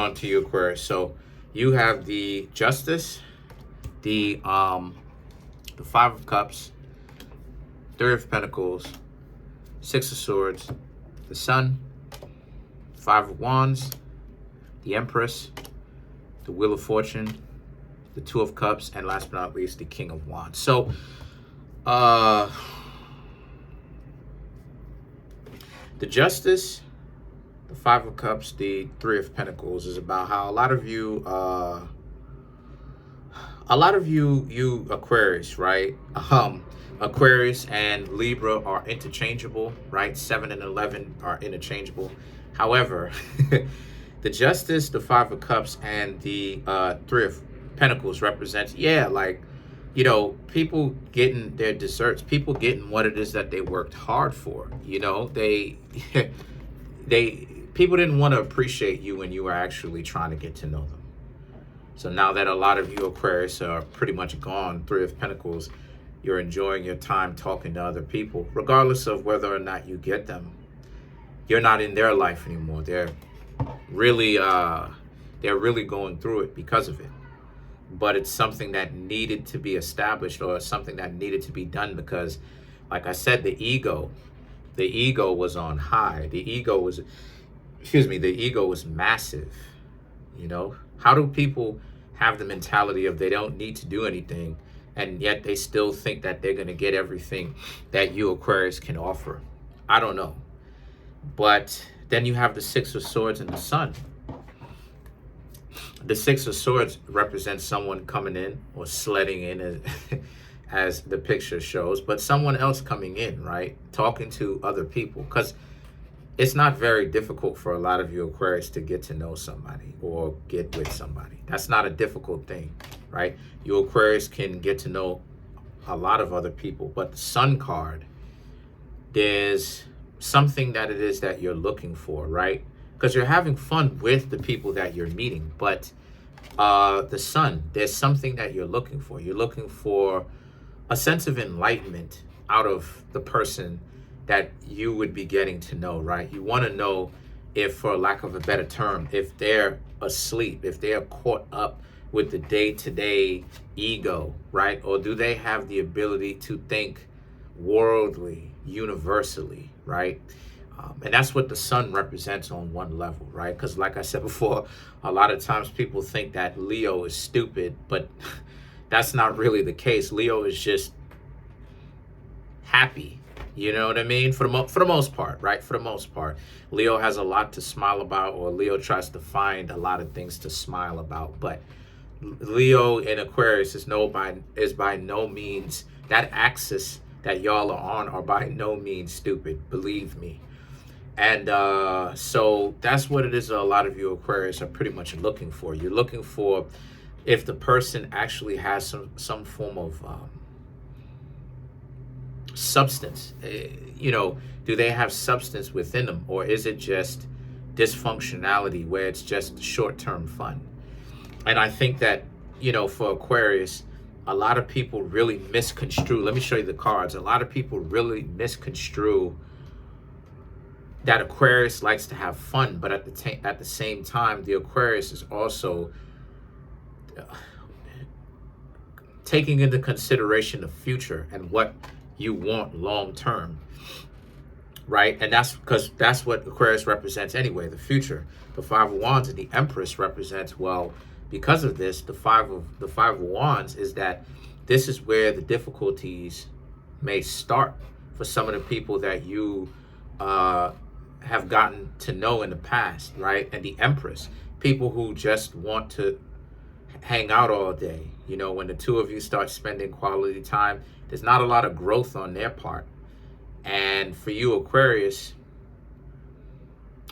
on to you, Aquarius. So you have the Justice, the Five of Cups, Three of Pentacles, Six of Swords, the Sun, Five of Wands, the Empress, the Wheel of Fortune, the Two of Cups, and last but not least, the King of Wands. So, the Justice, the Five of Cups, the Three of Pentacles is about how a lot of you Aquarius, right? Aquarius and Libra are interchangeable, right? 7 and 11 are interchangeable. However, the Justice, the Five of Cups, and the Three of Pentacles represents, people getting their desserts, people getting what it is that they worked hard for. People didn't want to appreciate you when you were actually trying to get to know them. So now that a lot of you Aquarius are pretty much gone, Three of Pentacles, you're enjoying your time talking to other people, regardless of whether or not you get them. You're not in their life anymore. They're really going through it because of it. But it's something that needed to be established, or something that needed to be done, because, like I said, the ego was on high. The ego was massive. How do people have the mentality of they don't need to do anything, and yet they still think that they're going to get everything that you Aquarius can offer? I don't know. But then you have the Six of Swords and the Sun. The Six of Swords represents someone coming in, or sledding in, as the picture shows, but someone else coming in, right? Talking to other people, because it's not very difficult for a lot of you Aquarius to get to know somebody or get with somebody. That's not a difficult thing, right? You Aquarius can get to know a lot of other people, but the Sun card, there's something that it is that you're looking for, right? Because you're having fun with the people that you're meeting, but the Sun, there's something that you're looking for. You're looking for a sense of enlightenment out of the person that you would be getting to know, right? You want to know if, for lack of a better term, if they're asleep, if they're caught up with the day-to-day ego, right? Or do they have the ability to think worldly, universally, right? And that's what the Sun represents on one level, right? Because like I said before, a lot of times people think that Leo is stupid, but that's not really the case. Leo is just happy. You know what I mean? For the most part, right? For the most part, Leo has a lot to smile about, or Leo tries to find a lot of things to smile about. But Leo in Aquarius is by no means, that axis that y'all are on are by no means stupid, believe me. And so that's what it is a lot of you Aquarius are pretty much looking for. You're looking for if the person actually has some form of substance. Do they have substance within them, or is it just dysfunctionality where it's just short-term fun? And I think that, for Aquarius, a lot of people really misconstrue. Let me show you the cards. A lot of people really misconstrue that Aquarius likes to have fun, but at the same time, the Aquarius is also taking into consideration the future and what you want long term, right? And that's because that's what Aquarius represents anyway, the future. The Five of Wands and the Empress represents, well, because of this, the Five of Wands is that this is where the difficulties may start for some of the people that you have gotten to know in the past, right? And the Empress, people who just want to hang out all day. When the two of you start spending quality time, there's not a lot of growth on their part. And for you Aquarius,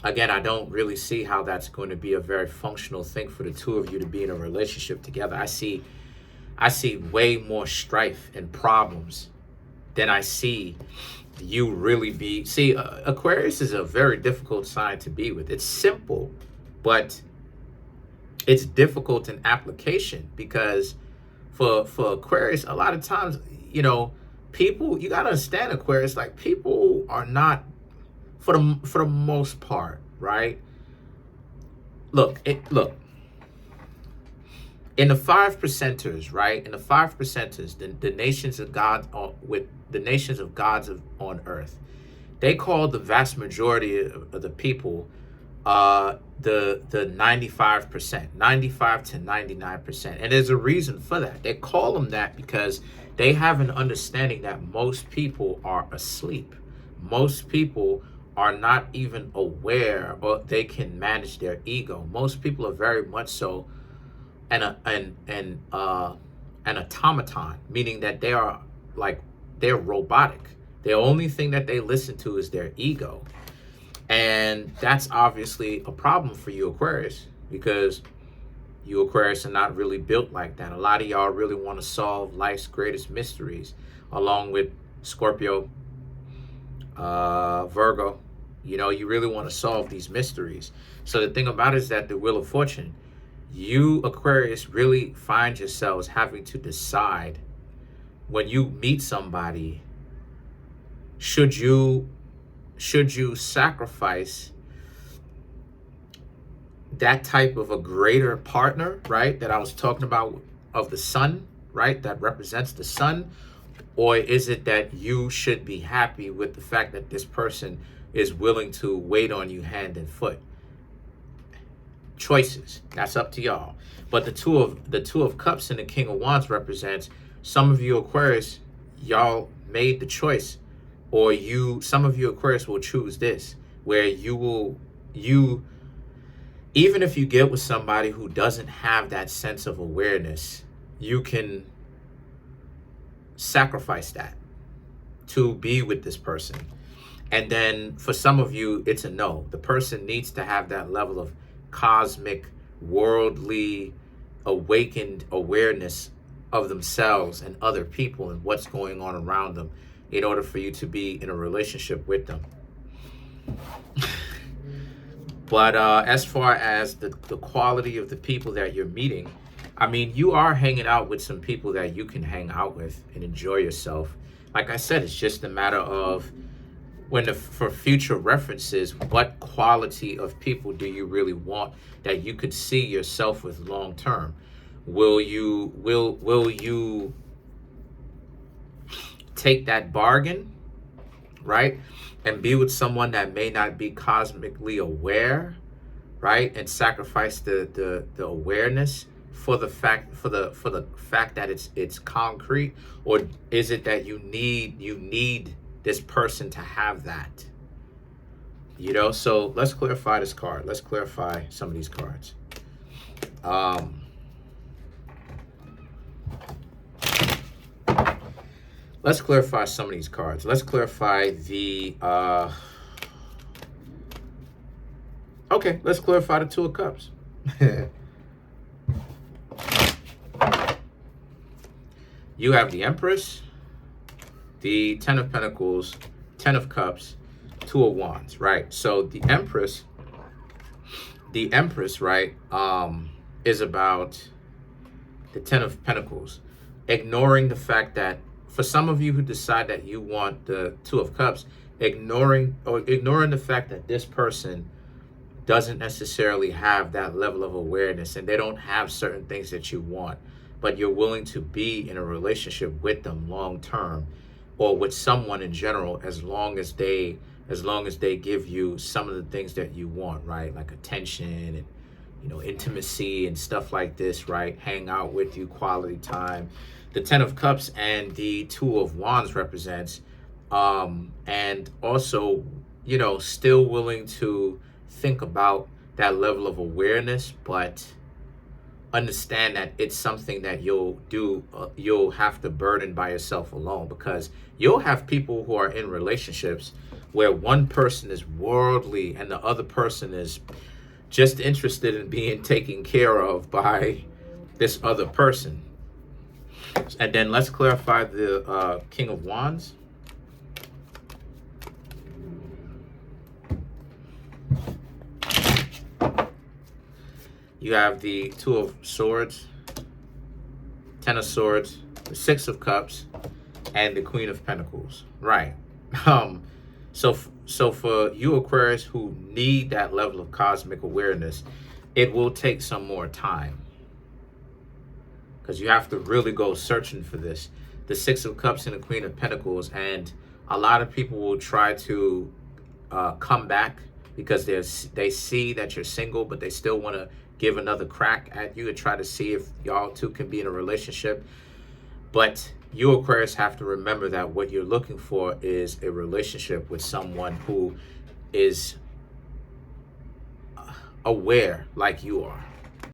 again, I don't really see how that's going to be a very functional thing for the two of you to be in a relationship together. I see way more strife and problems than I see you really be. See, Aquarius is a very difficult sign to be with. It's simple, but it's difficult in application, because for Aquarius, a lot of times, people, you got to understand, Aquarius, like, people are not, for the most part, right? look. In the 5%ers, right? In the 5%ers, the nations of God with the nations of gods on earth, they call the vast majority of the people the 95%, 95 to 99%. And there's a reason for that. They call them that because they have an understanding that most people are asleep. Most people are not even aware, or they can manage their ego. Most people are very much so an automaton, meaning that they are like, they're robotic. The only thing that they listen to is their ego. And that's obviously a problem for you Aquarius, because you Aquarius are not really built like that. A lot of y'all really want to solve life's greatest mysteries, along with Scorpio, Virgo. You know, you really want to solve these mysteries. So the thing about it is that the Wheel of Fortune, you Aquarius really find yourselves having to decide when you meet somebody, should you sacrifice that type of a greater partner, right, that I was talking about, of the sun, right, that represents the sun? Or is it that you should be happy with the fact that this person is willing to wait on you hand and foot? Choices. That's up to y'all. But the two of Cups and the King of Wands represents some of you Aquarius, y'all made the choice, or some of you Aquarius will choose this, where you even if you get with somebody who doesn't have that sense of awareness, you can sacrifice that to be with this person. And then for some of you, it's a no. The person needs to have that level of cosmic, worldly, awakened awareness of themselves and other people and what's going on around them in order for you to be in a relationship with them. But as far as the quality of the people that you're meeting, I mean, you are hanging out with some people that you can hang out with and enjoy yourself. Like I said, it's just a matter of for future references, what quality of people do you really want that you could see yourself with long term? Will you take that bargain, right, and be with someone that may not be cosmically aware, right, and sacrifice the awareness for the fact that it's concrete? Or is it that you need this person to have that? You know, so let's clarify this card. Let's clarify some of these cards. Let's clarify some of these cards. Let's clarify the okay, let's clarify the Two of Cups. You have the Empress, the Ten of Pentacles, Ten of Cups, Two of Wands, right? So the Empress, right, is about the Ten of Pentacles, ignoring the fact that for some of you who decide that you want the Two of Cups, ignoring the fact that this person doesn't necessarily have that level of awareness and they don't have certain things that you want, but you're willing to be in a relationship with them long term, or with someone in general, as long as they give you some of the things that you want, right? Like attention and, you know, intimacy and stuff like this, right? Hang out with you, quality time. The Ten of Cups and the Two of Wands represents, and also, you know, still willing to think about that level of awareness, but understand that it's something that you'll have to burden by yourself alone, because you'll have people who are in relationships where one person is worldly and the other person is just interested in being taken care of by this other person. And then let's clarify the King of Wands. You have the Two of Swords, Ten of Swords, the Six of Cups, and the Queen of Pentacles. Right. So for you Aquarius who need that level of cosmic awareness, it will take some more time, because you have to really go searching for this. The Six of Cups and the Queen of Pentacles, and a lot of people will try to come back because they see that you're single, but they still want to give another crack at you and try to see if y'all two can be in a relationship. But you, Aquarius, have to remember that what you're looking for is a relationship with someone who is aware like you are.